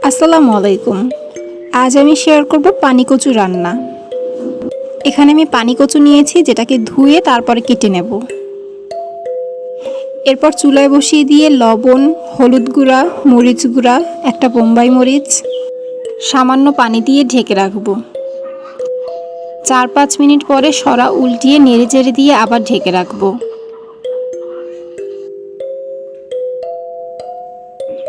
আসসালামু আলাইকুম। আজ আমি শেয়ার করব পানি কচু রান্না। এখানে আমি পানি কচু নিয়েছি, যেটাকে ধুয়ে তারপরে কেটে নেব। এরপর চুলায় বসিয়ে দিয়ে লবণ, হলুদ গুঁড়া, মরিচ গুঁড়া, একটা বোম্বাই মরিচ, সামান্য পানি দিয়ে ঢেকে রাখবো। 4-5 মিনিট পরে সরা উল্টিয়ে নেড়েচেড়ে দিয়ে আবার ঢেকে রাখবো।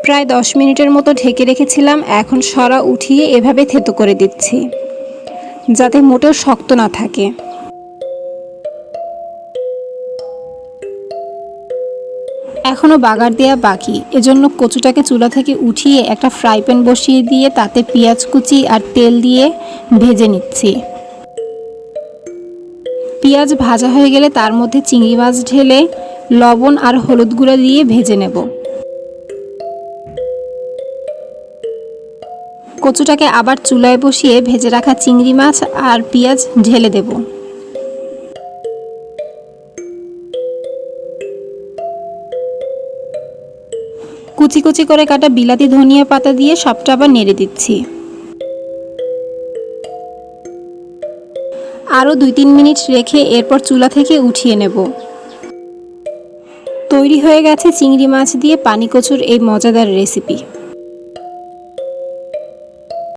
প্রায় 10 মিনিটের মতো ঢেকে রেখেছিলাম। এখন সরা উঠিয়ে এভাবে থেতো করে দিচ্ছি, যাতে মোটেও শক্ত না থাকে। এখনও বাগার দেওয়া বাকি, এজন্য কচুটাকে চুলা থেকে উঠিয়ে একটা ফ্রাই প্যান বসিয়ে দিয়ে তাতে পেঁয়াজ কুচি আর তেল দিয়ে ভেজে নিচ্ছি। পেঁয়াজ ভাজা হয়ে গেলে তার মধ্যে চিংড়ি মাছ ঢেলে লবণ আর হলুদ গুঁড়া দিয়ে ভেজে নেব। কচুটাকে আবার চুলায় বসিয়ে ভেজে রাখা চিংড়ি মাছ আর পেঁয়াজ ঢেলে দেব। কুচি কুচি করে কাটা বিলাতি ধনিয়া পাতা দিয়ে সবটা আবার নেড়ে দিচ্ছি। আরও 2-3 মিনিট রেখে এরপর চুলা থেকে উঠিয়ে নেব। তৈরি হয়ে গেছে চিংড়ি মাছ দিয়ে পানি কচুর এই মজাদার রেসিপি।